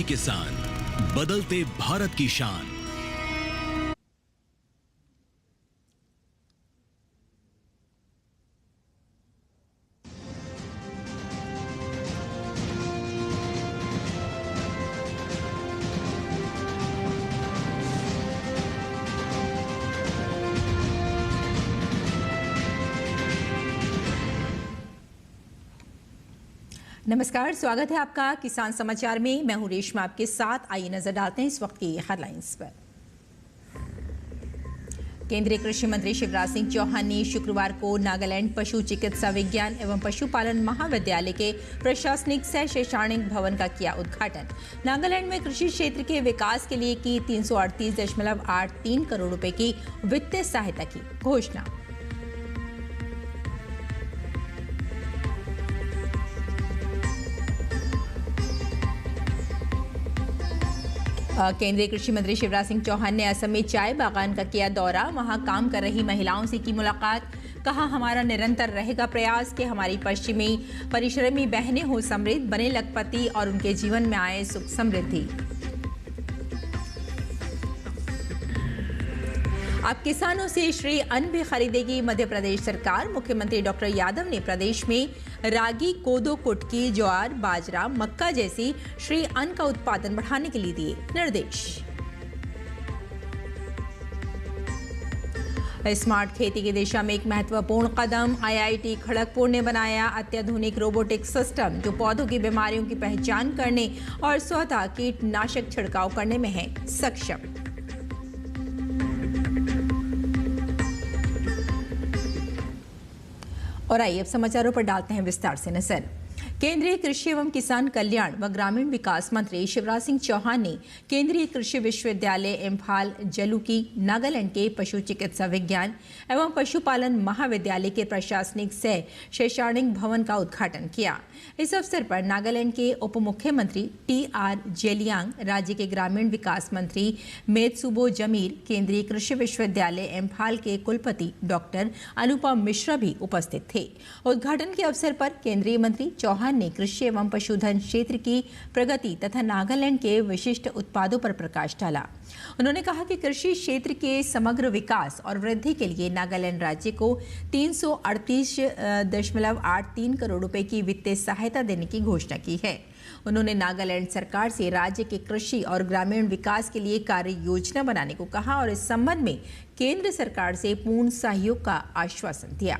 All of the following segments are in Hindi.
जूझी किसान, बदलते भारत की शान। नमस्कार, स्वागत है आपका किसान समाचार में। मैं हूं रेशमा आपके साथ। आइए नजर डालते हैं इस वक्त की हेडलाइंस पर। केंद्रीय कृषि मंत्री शिवराज सिंह चौहान ने शुक्रवार को नागालैंड पशु चिकित्सा विज्ञान एवं पशुपालन महाविद्यालय के प्रशासनिक सह शैक्षणिक भवन का किया उद्घाटन। नागालैंड में कृषि क्षेत्र के विकास के लिए की 338.83 करोड़ रुपए की वित्तीय सहायता की घोषणा। केंद्रीय कृषि मंत्री शिवराज सिंह चौहान ने असम में चाय बागान का किया दौरा। वहां काम कर रही महिलाओं से की मुलाकात। कहा, हमारा निरंतर रहेगा प्रयास कि हमारी पश्चिमी परिश्रमी बहनें हो समृद्ध, बने लखपति और उनके जीवन में आए सुख समृद्धि। अब किसानों से श्री अन्न भी खरीदेगी मध्य प्रदेश सरकार। मुख्यमंत्री डॉक्टर यादव ने प्रदेश में रागी, कोदो, कुटकी, ज्वार, बाजरा, मक्का जैसी श्री अन्न का उत्पादन बढ़ाने के लिए दिए निर्देश। स्मार्ट खेती की दिशा में एक महत्वपूर्ण कदम। IIT खड़गपुर ने बनाया अत्याधुनिक रोबोटिक सिस्टम जो पौधों की बीमारियों की पहचान करने और स्वतः कीटनाशक छिड़काव करने में है सक्षम। और आइए अब समाचारों पर डालते हैं विस्तार से नजर। केंद्रीय कृषि एवं किसान कल्याण व ग्रामीण विकास मंत्री शिवराज सिंह चौहान ने केंद्रीय कृषि विश्वविद्यालय इम्फाल जलुकी, नागालैंड के पशु चिकित्सा विज्ञान एवं पशुपालन महाविद्यालय के प्रशासनिक सह शैक्षणिक भवन का उद्घाटन किया। इस अवसर पर नागालैंड के उप मुख्यमंत्री TR जेलियांग, राज्य के ग्रामीण विकास मंत्री मेदसुबो जमीर, केंद्रीय कृषि विश्वविद्यालय इम्फाल के कुलपति डॉक्टर अनुपम मिश्रा भी उपस्थित थे। उद्घाटन के अवसर पर केंद्रीय मंत्री चौहान ने कृषि एवं पशुधन क्षेत्र की प्रगति तथा नागालैंड के विशिष्ट उत्पादों पर प्रकाश डाला। उन्होंने कहा कि कृषि क्षेत्र के समग्र विकास और वृद्धि के लिए नागालैंड राज्य को 338.83 करोड़ रुपए की वित्तीय सहायता देने की घोषणा की है। उन्होंने नागालैंड सरकार से राज्य के कृषि और ग्रामीण विकास के लिए कार्य योजना बनाने को कहा और इस संबंध में केंद्र सरकार से पूर्ण सहयोग का आश्वासन दिया।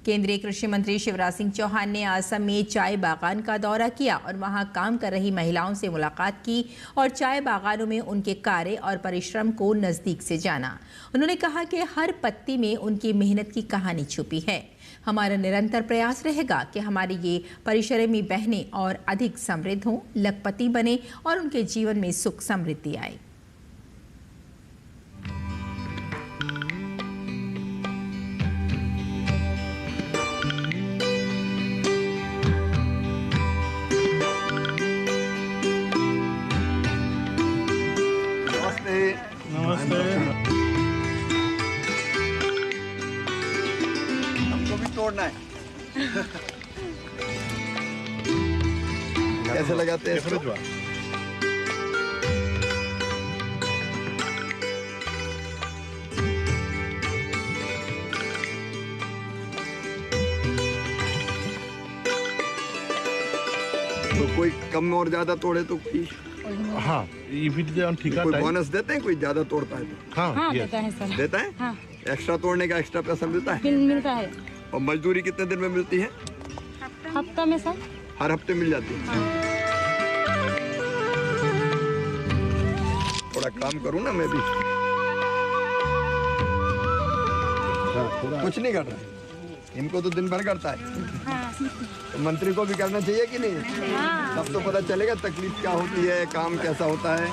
केंद्रीय कृषि मंत्री शिवराज सिंह चौहान ने असम में चाय बागान का दौरा किया और वहां काम कर रही महिलाओं से मुलाकात की और चाय बागानों में उनके कार्य और परिश्रम को नजदीक से जाना। उन्होंने कहा कि हर पत्ती में उनकी मेहनत की कहानी छुपी है। हमारा निरंतर प्रयास रहेगा कि हमारी ये परिश्रमी बहनें और अधिक समृद्ध हों, लखपति बने और उनके जीवन में सुख समृद्धि आए। नमस्ते। हमको भी तोड़ना है। कैसे लगाते हैं इसको? तो कोई कम और ज्यादा तोड़े तो कोई हाँ, ठीक है। कोई बोनस देते हैं, कोई ज्यादा तोड़ता है तो? हाँ, देता है सर। देता है? हाँ। एक्स्ट्रा तोड़ने का एक्स्ट्रा पैसा मिलता है? मिलता है। और मजदूरी कितने दिन में मिलती है? हफ्ता में सर। हर हफ्ते मिल जाती है। थोड़ा काम करूँ ना मैं भी। कुछ नहीं कर रहा है, इनको तो दिन भर करता है। तो मंत्री को भी करना चाहिए कि नहीं? तब तो पता चलेगा तकलीफ क्या होती है, काम कैसा होता है।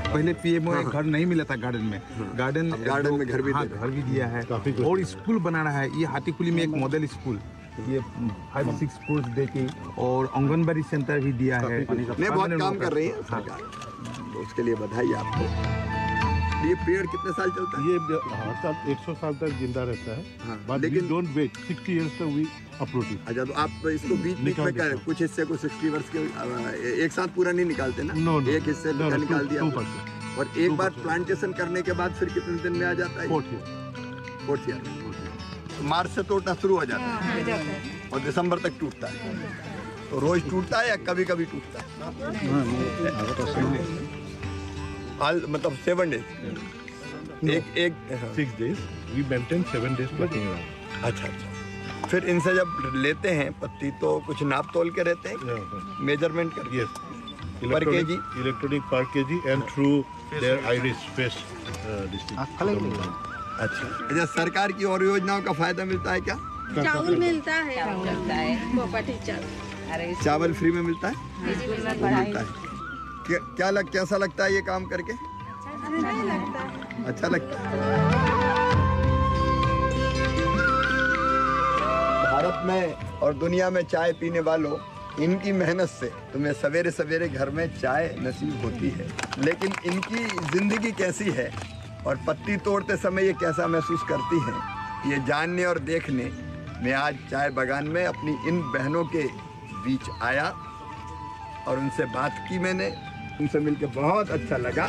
पहले PMO एक घर नहीं मिला था गार्डन में। गार्डन में घर भी घर भी दिया है और स्कूल बना रहा है। ये हाटीकुली में एक मॉडल स्कूल, ये 5-6 स्कूल देके और आंगनबाड़ी सेंटर भी दिया है। नहीं, बहुत काम कर रही है सरकार, तो उसके लिए बधाई आपको। ये पेड़ कितने साल चलता है? ये हर साल 100 साल तक जिंदा रहता है, हाँ, बट वी लेकिन- डोंट वेट 60 इयर्स तक वी अप्रूव इट। अच्छा, तो आप इसको बीच बीच में कर कुछ हिस्से को 60 वर्ष के एक साथ पूरा नहीं निकालते ना? नो नो, एक हिस्से का निकाल दिया 2%। और एक बार प्लांटेशन करने के बाद फिर कितने दिन में आ जाता है? 4th year। Fourth year. मार्च से तोड़ना शुरू हो जाता है और दिसंबर तक टूटता है। तो रोज टूटता है या कभी कभी टूटता है? मतलब 7 डेज एक 6 days we maintain 7 days plucking around। अच्छा। फिर इनसे जब लेते हैं पत्ती तो कुछ नाप तोल के रहते हैं, मेजरमेंट करके? Yes, Per kg? electronic per kg and through their iris face district। अच्छा, सरकार की और योजनाओं का फायदा मिलता है क्या? चावल मिलता है पोपटी चावल। चावल फ्री में मिलता है? मिलता है। कैसा लगता है ये काम करके? अच्छा लगता है। भारत में और दुनिया में चाय पीने वालों, इनकी मेहनत से तुम्हें सवेरे सवेरे घर में चाय नसीब होती है, लेकिन इनकी जिंदगी कैसी है और पत्ती तोड़ते समय ये कैसा महसूस करती हैं, ये जानने और देखने मैं आज चाय बागान में अपनी इन बहनों के बीच आया और उनसे बात की। मैंने उनसे मिलकर बहुत अच्छा लगा।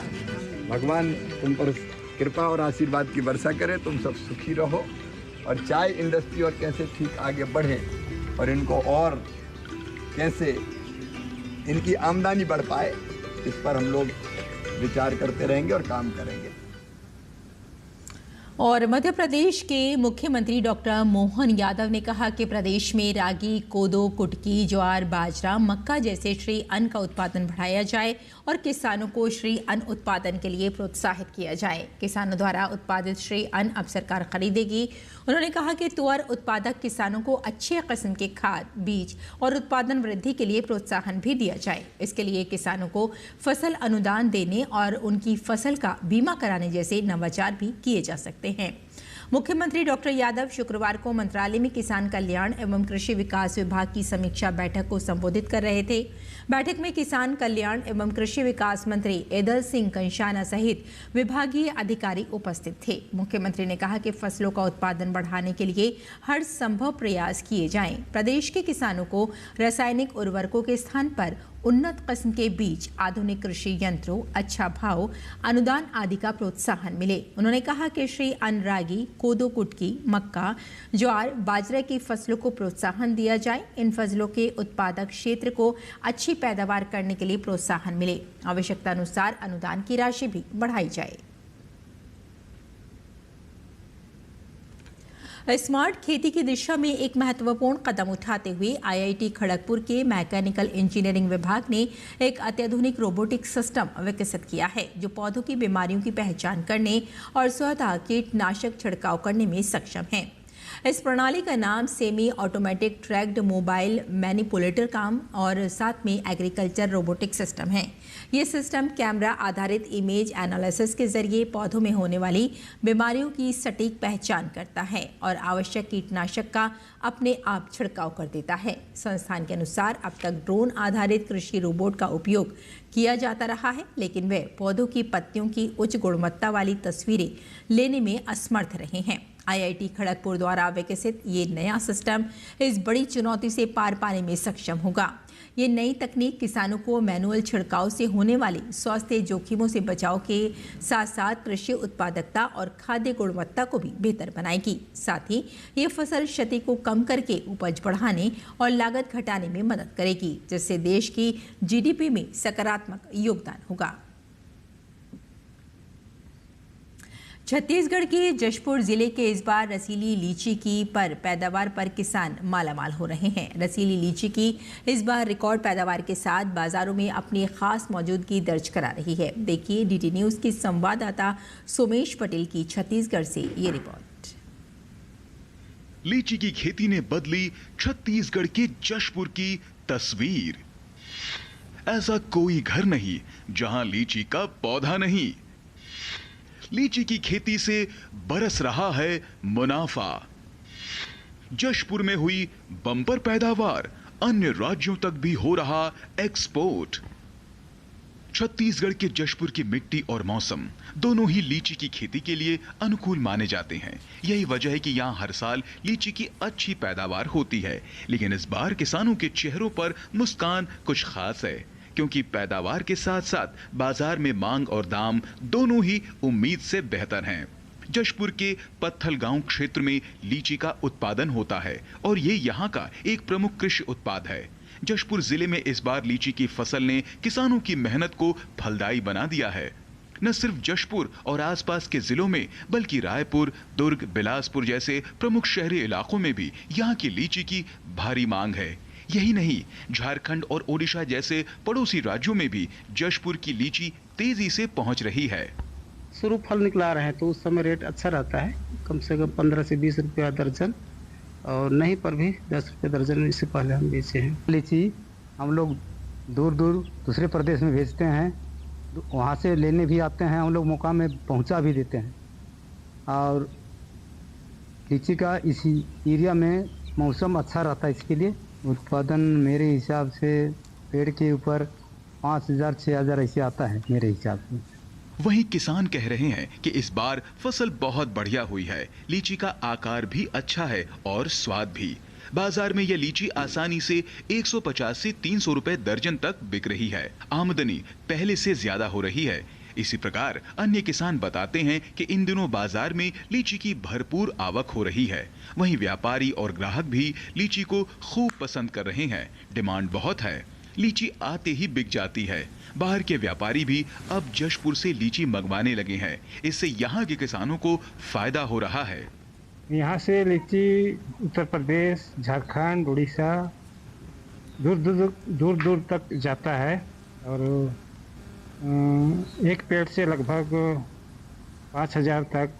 भगवान तुम पर कृपा और आशीर्वाद की वर्षा करे, तुम सब सुखी रहो और चाय इंडस्ट्री और कैसे ठीक आगे बढ़े और इनको और कैसे इनकी आमदनी बढ़ पाए, इस पर हम लोग विचार करते रहेंगे और काम करेंगे। और मध्य प्रदेश के मुख्यमंत्री डॉक्टर मोहन यादव ने कहा कि प्रदेश में रागी, कोदो, कुटकी, ज्वार, बाजरा, मक्का जैसे श्री अन्न का उत्पादन बढ़ाया जाए और किसानों को श्री अन्न उत्पादन के लिए प्रोत्साहित किया जाए। किसानों द्वारा उत्पादित श्री अन्न अब सरकार खरीदेगी। उन्होंने कहा कि तुअर उत्पादक किसानों को अच्छे किस्म के खाद, बीज और उत्पादन वृद्धि के लिए प्रोत्साहन भी दिया जाए। इसके लिए किसानों को फसल अनुदान देने और उनकी फसल का बीमा कराने जैसे नवाचार भी किए जा सकते हैं। मुख्यमंत्री डॉक्टर यादव शुक्रवार को मंत्रालय में किसान कल्याण एवं कृषि विकास विभाग की समीक्षा बैठक को संबोधित कर रहे थे। बैठक में किसान कल्याण एवं कृषि विकास मंत्री एदल सिंह कंषाना सहित विभागीय अधिकारी उपस्थित थे। मुख्यमंत्री ने कहा कि फसलों का उत्पादन बढ़ाने के लिए हर संभव प्रयास किए जाएं। प्रदेश के किसानों को रासायनिक उर्वरकों के स्थान पर उन्नत किस्म के बीज, आधुनिक कृषि यंत्रों, अच्छा भाव, अनुदान आदि का प्रोत्साहन मिले। उन्होंने कहा कि श्री अन्न, रागी, कोदो, कुटकी, मक्का, ज्वार, बाजरा की फसलों को प्रोत्साहन दिया जाए। इन फसलों के उत्पादक क्षेत्र को अच्छी पैदावार करने के लिए प्रोत्साहन मिले। आवश्यकता अनुसार अनुदान की राशि भी बढ़ाई जाए। स्मार्ट खेती की दिशा में एक महत्वपूर्ण कदम उठाते हुए आईआईटी खड़गपुर के मैकेनिकल इंजीनियरिंग विभाग ने एक अत्याधुनिक रोबोटिक सिस्टम विकसित किया है जो पौधों की बीमारियों की पहचान करने और स्वतः कीटनाशक छिड़काव करने में सक्षम है। इस प्रणाली का नाम semi automatic tracked mobile manipulator काम और साथ में एग्रीकल्चर रोबोटिक सिस्टम है। ये सिस्टम कैमरा आधारित इमेज एनालिसिस के जरिए पौधों में होने वाली बीमारियों की सटीक पहचान करता है और आवश्यक कीटनाशक का अपने आप छिड़काव कर देता है। संस्थान के अनुसार अब तक ड्रोन आधारित कृषि रोबोट का उपयोग किया जाता रहा है, लेकिन वे पौधों की पत्तियों की उच्च गुणवत्ता वाली तस्वीरें लेने में असमर्थ रहे हैं। आईआईटी खड़गपुर द्वारा विकसित ये नया सिस्टम इस बड़ी चुनौती से पार पाने में सक्षम होगा। ये नई तकनीक किसानों को मैनुअल छिड़काव से होने वाली स्वास्थ्य जोखिमों से बचाव के साथ साथ कृषि उत्पादकता और खाद्य गुणवत्ता को भी बेहतर बनाएगी। साथ ही ये फसल क्षति को कम करके उपज बढ़ाने और लागत घटाने में मदद करेगी, जिससे देश की जीडीपी में सकारात्मक योगदान होगा। छत्तीसगढ़ के जशपुर जिले के इस बार रसीली लीची की पैदावार पर किसान मालामाल हो रहे हैं। रसीली लीची की इस बार रिकॉर्ड पैदावार के साथ बाजारों में अपनी खास मौजूदगी दर्ज करा रही है। देखिए डीडी न्यूज़ की संवाददाता सोमेश पटेल की छत्तीसगढ़ से ये रिपोर्ट। लीची की खेती ने बदली छत्तीसगढ़ के जशपुर की तस्वीर। ऐसा कोई घर नहीं जहां लीची का पौधा नहीं। लीची की खेती से बरस रहा है मुनाफा। जशपुर में हुई बम्पर पैदावार, अन्य राज्यों तक भी हो रहा एक्सपोर्ट। छत्तीसगढ़ के जशपुर की मिट्टी और मौसम दोनों ही लीची की खेती के लिए अनुकूल माने जाते हैं। यही वजह है कि यहाँ हर साल लीची की अच्छी पैदावार होती है। लेकिन इस बार किसानों के चेहरों पर मुस्कान कुछ खास है, क्योंकि पैदावार के साथ साथ बाजार में मांग और दाम दोनों ही उम्मीद से बेहतर हैं। जशपुर के पत्थल गांव क्षेत्र में लीची का उत्पादन होता है और ये यहाँ का एक प्रमुख कृषि उत्पाद है। जशपुर जिले में इस बार लीची की फसल ने किसानों की मेहनत को फलदायी बना दिया है। न सिर्फ जशपुर और आसपास के जिलों में, बल्कि रायपुर, दुर्ग, बिलासपुर जैसे प्रमुख शहरी इलाकों में भी यहाँ की लीची की भारी मांग है। यही नहीं, झारखंड और ओडिशा जैसे पड़ोसी राज्यों में भी जशपुर की लीची तेजी से पहुंच रही है। शुरू फल निकला रहे हैं तो उस समय रेट अच्छा रहता है, कम से कम 15 से 20 रुपया दर्जन, और नहीं पर भी 10 रुपये दर्जन इससे पहले हम बेचे हैं। लीची हम लोग दूर दूर दूसरे प्रदेश में भेजते हैं, वहाँ से लेने भी आते हैं, हम लोग मौका में पहुँचा भी देते हैं। और लीची का इसी एरिया में मौसम अच्छा रहता है, इसके लिए उत्पादन मेरे हिसाब से पेड़ के ऊपर 5,000-6,000 ऐसे आता है मेरे हिसाब से। वहीं किसान कह रहे हैं कि इस बार फसल बहुत बढ़िया हुई है। लीची का आकार भी अच्छा है और स्वाद भी। बाजार में यह लीची आसानी से 150 से 300 रुपए दर्जन तक बिक रही है। आमदनी पहले से ज्यादा हो रही है। इसी प्रकार अन्य किसान बताते हैं कि इन दिनों बाजार में लीची की भरपूर आवक हो रही है। वहीं व्यापारी और ग्राहक भी लीची को खूब पसंद कर रहे हैं। डिमांड बहुत है, लीची आते ही बिक जाती है। बाहर के व्यापारी भी अब जशपुर से लीची मंगवाने लगे हैं। इससे यहाँ के किसानों को फायदा हो रहा है। यहाँ से लीची उत्तर प्रदेश, झारखंड, उड़ीसा दूर दूर तक जाता है और एक पेड़ से लगभग 5,000 तक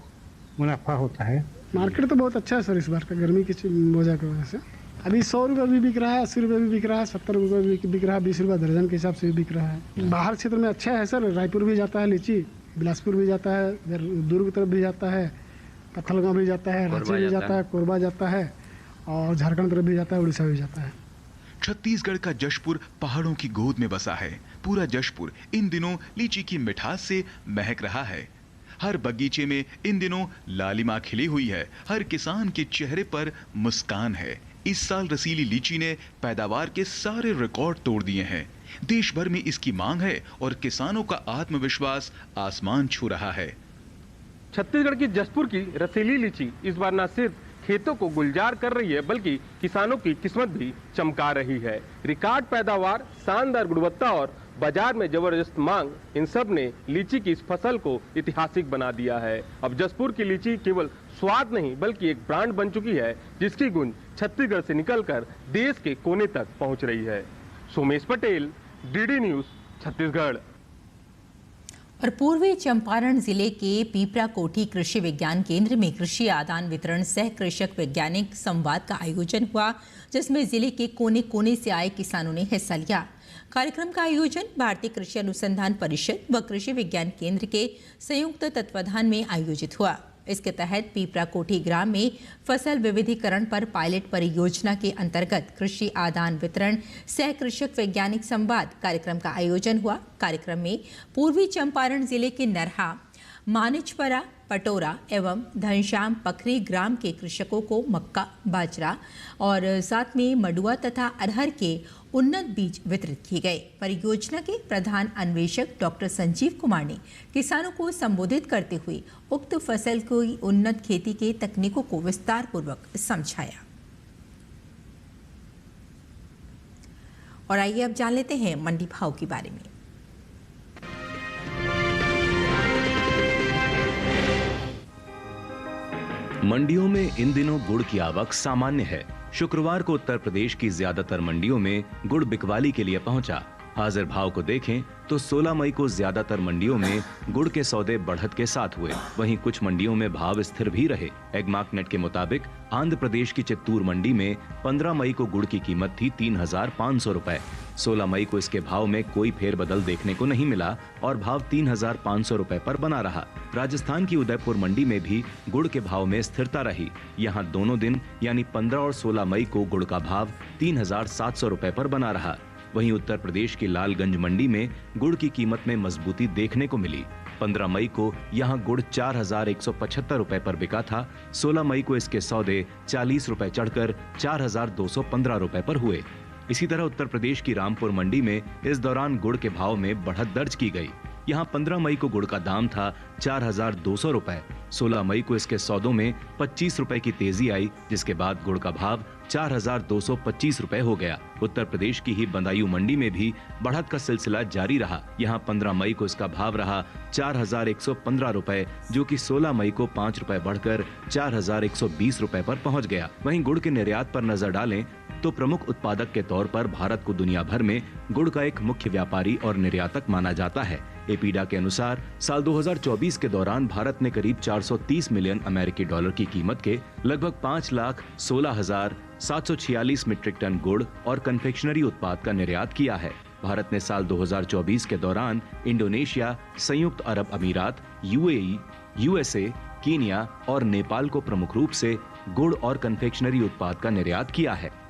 मुनाफा होता है। मार्केट तो बहुत अच्छा है सर इस बार का, गर्मी की वजह की वजह से। अभी 100 रुपये भी बिक रहा है, 80 रुपये भी बिक रहा है, 70 रुपये भी बिक रहा है, 20 रुपये दर्जन के हिसाब से भी बिक रहा है। बाहर क्षेत्र में अच्छा है सर, रायपुर भी जाता है लीची, बिलासपुर भी जाता है, इधर दुर्ग तरफ भी जाता है, पत्थलगांव भी जाता है, रांची भी जाता है, कोरबा जाता है और झारखंड तरफ भी जाता है, उड़ीसा भी जाता है। छत्तीसगढ़ का जशपुर पहाड़ों की गोद में बसा है। पूरा जशपुर इन दिनों लीची की मिठास से महक रहा है। हर बगीचे में इन दिनों लालिमा खिली हुई है। हर किसान के चेहरे पर मुस्कान है। इस साल रसीली लीची ने पैदावार के सारे रिकॉर्ड तोड़ दिए हैं। देश भर में इसकी मांग है और किसानों का आत्मविश्वास आसमान छू रहा है। छत्तीसगढ़ की जशपुर की रसीली लीची इस बार न सिर्फ खेतों को गुलजार कर रही है, बल्कि किसानों की किस्मत भी चमका रही है। रिकॉर्ड पैदावार, शानदार गुणवत्ता और बाजार में जबरदस्त मांग, इन सब ने लीची की इस फसल को ऐतिहासिक बना दिया है। अब जशपुर की लीची केवल स्वाद नहीं, बल्कि एक ब्रांड बन चुकी है, जिसकी गूंज छत्तीसगढ़ से निकलकर देश के कोने तक पहुंच रही है। Somesh Patel, DD news, Chhattisgarh. और पूर्वी चंपारण जिले के पीपरा कोठी कृषि विज्ञान केंद्र में कृषि आदान वितरण सह कृषक वैज्ञानिक संवाद का आयोजन हुआ, जिसमें जिले के कोने कोने से आए किसानों ने हिस्सा लिया। कार्यक्रम का आयोजन भारतीय कृषि अनुसंधान परिषद व कृषि विज्ञान केंद्र के संयुक्त तत्वाधान में आयोजित हुआ। इसके तहत पीपरा कोठी ग्राम में फसल विविधीकरण पर पायलट परियोजना के अंतर्गत कृषि आदान वितरण सह कृषक वैज्ञानिक संवाद कार्यक्रम का आयोजन हुआ। कार्यक्रम में पूर्वी चंपारण जिले के नरहा, मानिचपरा, पटोरा एवं घनश्याम पखरी ग्राम के कृषकों को मक्का, बाजरा और साथ में मडुआ तथा अरहर के उन्नत बीज वितरित किए गए। परियोजना के प्रधान अन्वेषक डॉक्टर संजीव कुमार ने किसानों को संबोधित करते हुए उक्त फसल की उन्नत खेती के तकनीकों को विस्तार पूर्वक समझाया। और आइए अब जान लेते हैं मंडी भाव के बारे में। मंडियों में इन दिनों गुड़ की आवक सामान्य है। शुक्रवार को उत्तर प्रदेश की ज्यादातर मंडियों में गुड़ बिकवाली के लिए पहुंचा। हाजिर भाव को देखें तो 16 मई को ज्यादातर मंडियों में गुड़ के सौदे बढ़त के साथ हुए। वहीं कुछ मंडियों में भाव स्थिर भी रहे। एगमार्कनेट के मुताबिक आंध्र प्रदेश की चित्तूर मंडी में 15 मई को गुड़ की कीमत थी 3,500 रुपए। 16 मई को इसके भाव में कोई फेरबदल देखने को नहीं मिला और भाव 3,500 रुपए पर बना रहा। राजस्थान की उदयपुर मंडी में भी गुड़ के भाव में स्थिरता रही। यहाँ दोनों दिन यानी 15 और 16 मई को गुड़ का भाव 3,700 रुपए पर बना रहा। वहीं उत्तर प्रदेश की लालगंज मंडी में गुड़ की कीमत में मजबूती देखने को मिली। 15 मई को यहां गुड़ 4,175 रुपए पर बिका था। 16 मई को इसके सौदे 40 रुपए चढ़कर 4,215 रुपए पर हुए। इसी तरह उत्तर प्रदेश की रामपुर मंडी में इस दौरान गुड़ के भाव में बढ़त दर्ज की गई। यहां 15 मई को गुड़ का दाम था 4,200 रुपए। 16 मई को इसके सौदों में 25 रुपए की तेजी आई, जिसके बाद गुड़ का भाव 4,225 रुपए हो गया। उत्तर प्रदेश की ही बदायूं मंडी में भी बढ़त का सिलसिला जारी रहा। यहां 15 मई को इसका भाव रहा 4,115 रुपए, जो कि 16 मई को 5 रुपए बढ़कर 4,120 रुपए पर पहुंच गया। वहीं गुड़ के निर्यात पर नजर डालें तो प्रमुख उत्पादक के तौर पर भारत को दुनिया भर में गुड़ का एक मुख्य व्यापारी और निर्यातक माना जाता है। एपीडा के अनुसार साल 2024 के दौरान भारत ने करीब 430 मिलियन अमेरिकी डॉलर की कीमत के लगभग 5,16,746 मीट्रिक टन गुड़ और कन्फेक्शनरी उत्पाद का निर्यात किया है। भारत ने साल 2024 के दौरान इंडोनेशिया, संयुक्त अरब अमीरात, यूएई, यूएसए, कीनिया और नेपाल को प्रमुख रूप से गुड़ और कन्फेक्शनरी उत्पाद का निर्यात किया है।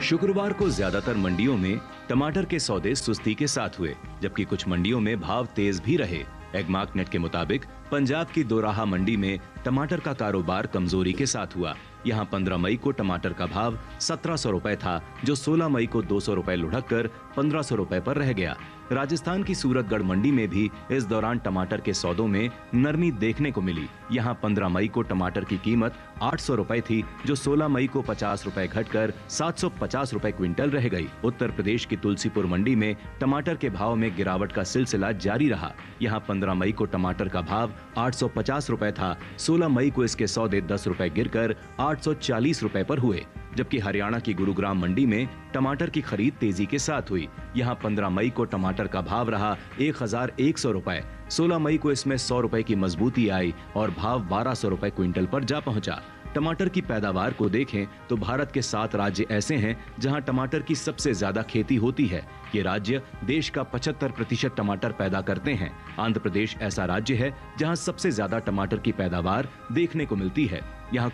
शुक्रवार को ज्यादातर मंडियों में टमाटर के सौदे सुस्ती के साथ हुए, जबकि कुछ मंडियों में भाव तेज भी रहे। एगमार्कनेट के मुताबिक पंजाब की दोराहा मंडी में टमाटर का कारोबार कमजोरी के साथ हुआ। यहां 15 मई को टमाटर का भाव 1700 रुपए था, जो 16 मई को 200 रुपए लुढ़क कर 1500 रुपए पर रह गया। राजस्थान की सूरतगढ़ मंडी में भी इस दौरान टमाटर के सौदों में नरमी देखने को मिली। यहां 15 मई को टमाटर की कीमत 800 रुपए थी, जो 16 मई को 50 रुपए घटकर 750 रुपए क्विंटल रह गई। उत्तर प्रदेश की तुलसीपुर मंडी में टमाटर के भाव में गिरावट का सिलसिला जारी रहा। यहां 15 मई को टमाटर का भाव 850 रुपए था। 16 मई को इसके सौदे 10 रुपए गिरकर 840 रुपए पर हुए। जबकि हरियाणा की गुरुग्राम मंडी में टमाटर की खरीद तेजी के साथ हुई। यहां 15 मई को टमाटर का भाव रहा 1,100 रुपए। 16 मई को इसमें 100 रुपए की मजबूती आई और भाव 1,200 रुपए क्विंटल पर जा पहुंचा। टमाटर की पैदावार को देखें तो भारत के 7 राज्य ऐसे हैं जहां टमाटर की सबसे ज्यादा खेती होती है। ये राज्य देश का 75% टमाटर पैदा करते हैं। आंध्र प्रदेश ऐसा राज्य है जहां सबसे ज्यादा टमाटर की पैदावार देखने को मिलती है। यहाँ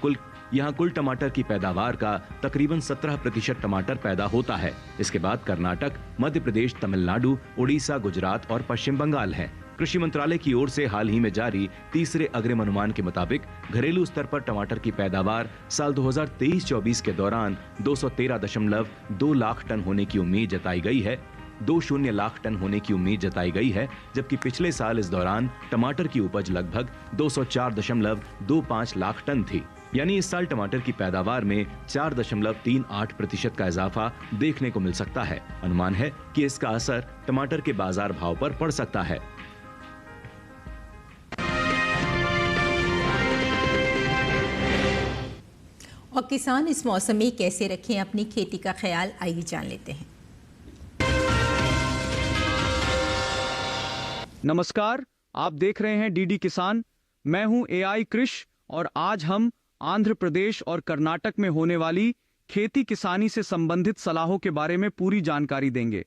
कुल टमाटर की पैदावार का तकरीबन 17% टमाटर पैदा होता है। इसके बाद कर्नाटक, मध्य प्रदेश, तमिलनाडु, उड़ीसा, गुजरात और पश्चिम बंगाल है। कृषि मंत्रालय की ओर से हाल ही में जारी तीसरे अग्रिम अनुमान के मुताबिक घरेलू स्तर पर टमाटर की पैदावार साल 2023-24 के दौरान 213.2 लाख टन होने की उम्मीद जताई गई है। 20 लाख टन होने की उम्मीद जताई गई है, जबकि पिछले साल इस दौरान टमाटर की उपज लगभग 204.25 लाख टन थी। यानी इस साल टमाटर की पैदावार में 4.38% का इजाफा देखने को मिल सकता है। अनुमान है कि इसका असर टमाटर के बाजार भाव पर पड़ सकता है। और किसान इस मौसम में कैसे रखें अपनी खेती का ख्याल, आइए जान लेते हैं। नमस्कार, आप देख रहे हैं डीडी किसान। मैं हूं एआई कृष और आज हम आंध्र प्रदेश और कर्नाटक में होने वाली खेती किसानी से संबंधित सलाहों के बारे में पूरी जानकारी देंगे।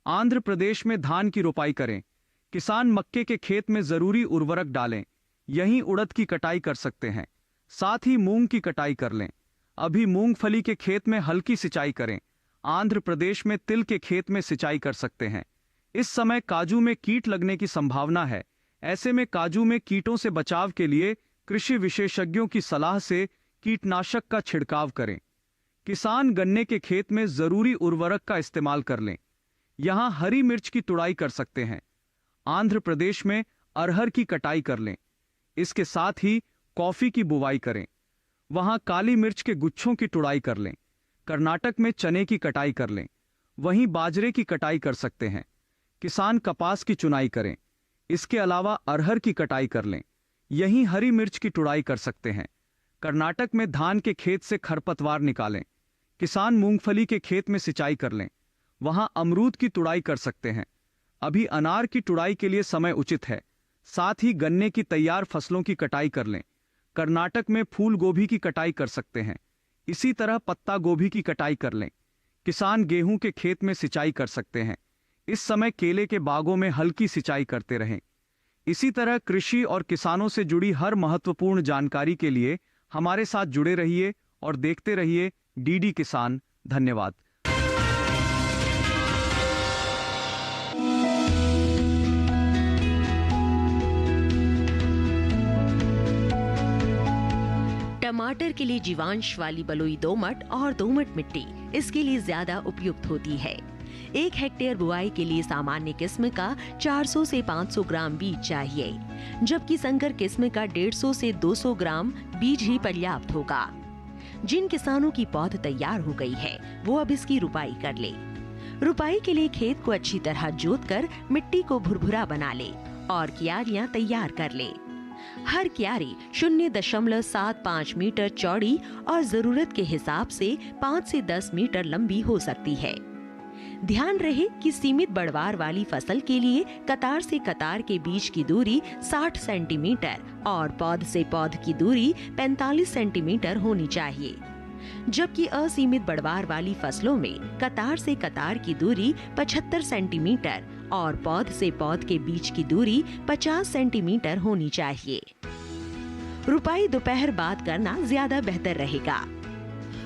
आंध्र प्रदेश में धान की रोपाई करें। किसान मक्के के खेत में जरूरी उर्वरक डालें। यहीं उड़द की कटाई कर सकते हैं। साथ ही मूंग की कटाई कर लें। अभी मूंगफली के खेत में हल्की सिंचाई करें। आंध्र प्रदेश में तिल के खेत में सिंचाई कर सकते हैं। इस समय काजू में कीट लगने की संभावना है। ऐसे में काजू में कीटों से बचाव के लिए कृषि विशेषज्ञों की सलाह से कीटनाशक का छिड़काव करें। किसान गन्ने के खेत में जरूरी उर्वरक का इस्तेमाल कर लें। यहां हरी मिर्च की तुड़ाई कर सकते हैं। आंध्र प्रदेश में अरहर की कटाई कर लें। इसके साथ ही कॉफी की बुवाई करें। वहां काली मिर्च के गुच्छों की तुड़ाई कर लें। कर्नाटक में चने की कटाई कर लें। वहीं बाजरे की कटाई कर सकते हैं। किसान कपास की चुनाई करें। इसके अलावा अरहर की कटाई कर लें। यहीं हरी मिर्च की तुड़ाई कर सकते हैं। कर्नाटक में धान के खेत से खरपतवार निकालें। किसान मूंगफली के खेत में सिंचाई कर लें। वहां अमरूद की तुड़ाई कर सकते हैं। अभी अनार की तुड़ाई के लिए समय उचित है। साथ ही गन्ने की तैयार फसलों की कटाई कर लें। कर्नाटक में फूल गोभी की कटाई कर सकते हैं। इसी तरह पत्ता गोभी की कटाई कर लें। किसान गेहूं के खेत में सिंचाई कर सकते हैं। इस समय केले के बागों में हल्की सिंचाई करते रहें। इसी तरह कृषि और किसानों से जुड़ी हर महत्वपूर्ण जानकारी के लिए हमारे साथ जुड़े रहिए और देखते रहिए डीडी किसान। धन्यवाद। टमाटर के लिए जीवांश वाली बलुई दोमट और दोमट मिट्टी इसके लिए ज्यादा उपयुक्त होती है। 1 हेक्टेयर बुआई के लिए सामान्य किस्म का 400 से 500 ग्राम बीज चाहिए, जबकि संकर किस्म का 150 से 200 ग्राम बीज ही पर्याप्त होगा। जिन किसानों की पौध तैयार हो गई है वो अब इसकी रुपाई कर ले। रुपाई के लिए खेत को अच्छी तरह जोतकर मिट्टी को भुरभुरा बना ले और क्यारियां तैयार कर ले। हर क्यारी 0.75 मीटर चौड़ी और जरूरत के हिसाब से 5 से 10 मीटर लंबी हो सकती है। ध्यान रहे कि सीमित बढ़वार वाली फसल के लिए कतार से कतार के बीच की दूरी 60 सेंटीमीटर और पौध से पौध की दूरी 45 सेंटीमीटर होनी चाहिए, जबकि असीमित बढ़वार वाली फसलों में कतार से कतार की दूरी 75 सेंटीमीटर और पौध से पौध के बीच की दूरी 50 सेंटीमीटर होनी चाहिए। रुपाई दोपहर बाद करना ज्यादा बेहतर रहेगा।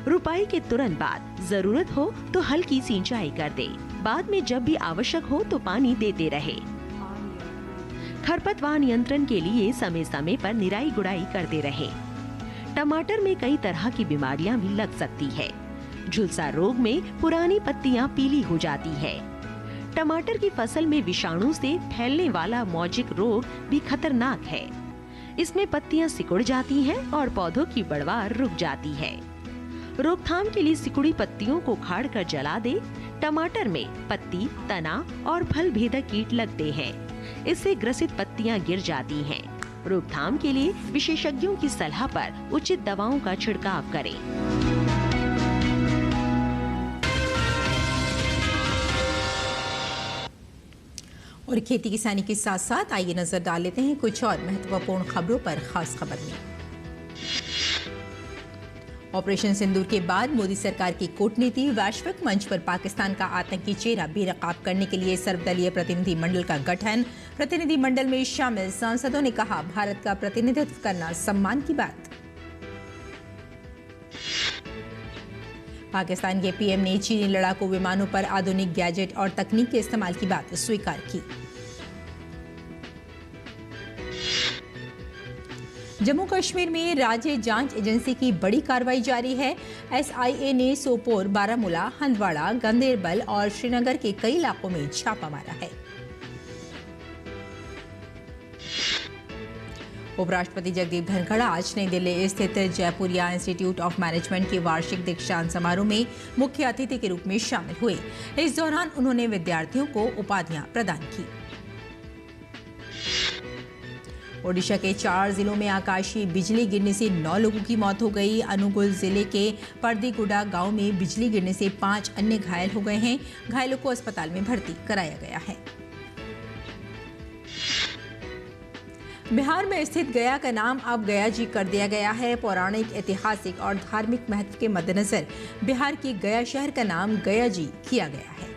रुपाई के तुरंत बाद जरूरत हो तो हल्की सिंचाई कर दे। बाद में जब भी आवश्यक हो तो पानी देते रहे। खरपतवार नियंत्रण के लिए समय समय पर निराई गुड़ाई करते रहे। टमाटर में कई तरह की बीमारियां भी लग सकती है। झुलसा रोग में पुरानी पत्तियां पीली हो जाती है। टमाटर की फसल में विषाणु से फैलने वाला मौजिक रोग भी खतरनाक है। इसमें पत्तियां सिकुड़ जाती हैं और पौधों की बढ़वार रुक जाती है। रोकथाम के लिए सिकुड़ी पत्तियों को उखाड़कर जला दे। टमाटर में पत्ती, तना और फल भेदक कीट लगते हैं। इससे ग्रसित पत्तियां गिर जाती हैं। रोकथाम के लिए विशेषज्ञों की सलाह पर उचित दवाओं का छिड़काव करें। और खेती किसानी के साथ साथ आइए नजर डाल लेते हैं कुछ और महत्वपूर्ण खबरों पर। खास खबर में ऑपरेशन सिंदूर के बाद मोदी सरकार की कूटनीति, वैश्विक मंच पर पाकिस्तान का आतंकी चेहरा बेनकाब करने के लिए सर्वदलीय प्रतिनिधिमंडल का गठन। प्रतिनिधिमंडल में शामिल सांसदों ने कहा, भारत का प्रतिनिधित्व करना सम्मान की बात। पाकिस्तान के पीएम ने चीनी लड़ाकू विमानों पर आधुनिक गैजेट और तकनीक के इस्तेमाल की बात स्वीकार की। जम्मू कश्मीर में राज्य जांच एजेंसी की बड़ी कार्रवाई जारी है। एसआईए ने सोपोर, बारामूला, हंदवाड़ा, गंदेरबल और श्रीनगर के कई इलाकों में छापा मारा है। उपराष्ट्रपति जगदीप धनखड़ आज नई दिल्ली स्थित जयपुरिया इंस्टीट्यूट ऑफ मैनेजमेंट के वार्षिक दीक्षांत समारोह में मुख्य अतिथि के रूप में शामिल हुए। इस दौरान उन्होंने विद्यार्थियों को उपाधियां प्रदान की। ओडिशा के 4 जिलों में आकाशीय बिजली गिरने से 9 लोगों की मौत हो गई। अनुगुल जिले के परदीगुडा गांव में बिजली गिरने से 5 अन्य घायल हो गए हैं। घायलों को अस्पताल में भर्ती कराया गया है। बिहार में स्थित गया का नाम अब गया जी कर दिया गया है। पौराणिक, ऐतिहासिक और धार्मिक महत्व के मद्देनजर बिहार के गया शहर का नाम गया जी किया गया है।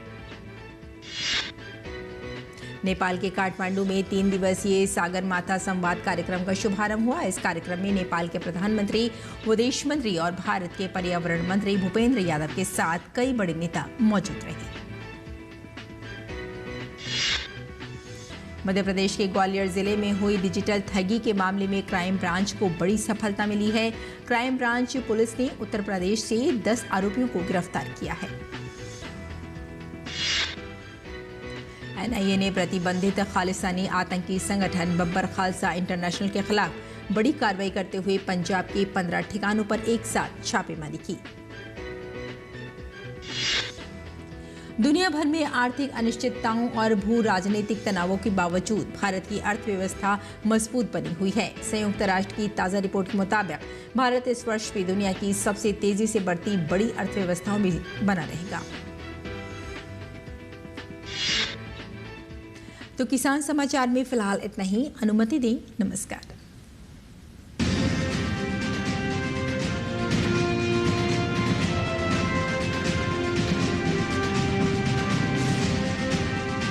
नेपाल के काठमांडू में 3 दिवसीय सागर माथा संवाद कार्यक्रम का शुभारंभ हुआ। इस कार्यक्रम में नेपाल के प्रधानमंत्री, विदेश मंत्री और भारत के पर्यावरण मंत्री भूपेंद्र यादव के साथ कई बड़े नेता मौजूद रहे। मध्य प्रदेश के ग्वालियर जिले में हुई डिजिटल ठगी के मामले में क्राइम ब्रांच को बड़ी सफलता मिली है। क्राइम ब्रांच पुलिस ने उत्तर प्रदेश से 10 आरोपियों को गिरफ्तार किया है। एनआईए ने प्रतिबंधित खालिस्तानी आतंकी संगठन बब्बर खालसा इंटरनेशनल के खिलाफ बड़ी कार्रवाई करते हुए पंजाब के 15 ठिकानों पर एक साथ छापेमारी की। दुनिया भर में आर्थिक अनिश्चितताओं और भू राजनीतिक तनावों के बावजूद भारत की अर्थव्यवस्था मजबूत बनी हुई है। संयुक्त राष्ट्र की ताज़ा रिपोर्ट के मुताबिक भारत इस वर्ष भी दुनिया की सबसे तेजी से बढ़ती बड़ी अर्थव्यवस्थाओं में बना रहेगा। तो किसान समाचार में फिलहाल इतना ही। अनुमति दें। नमस्कार।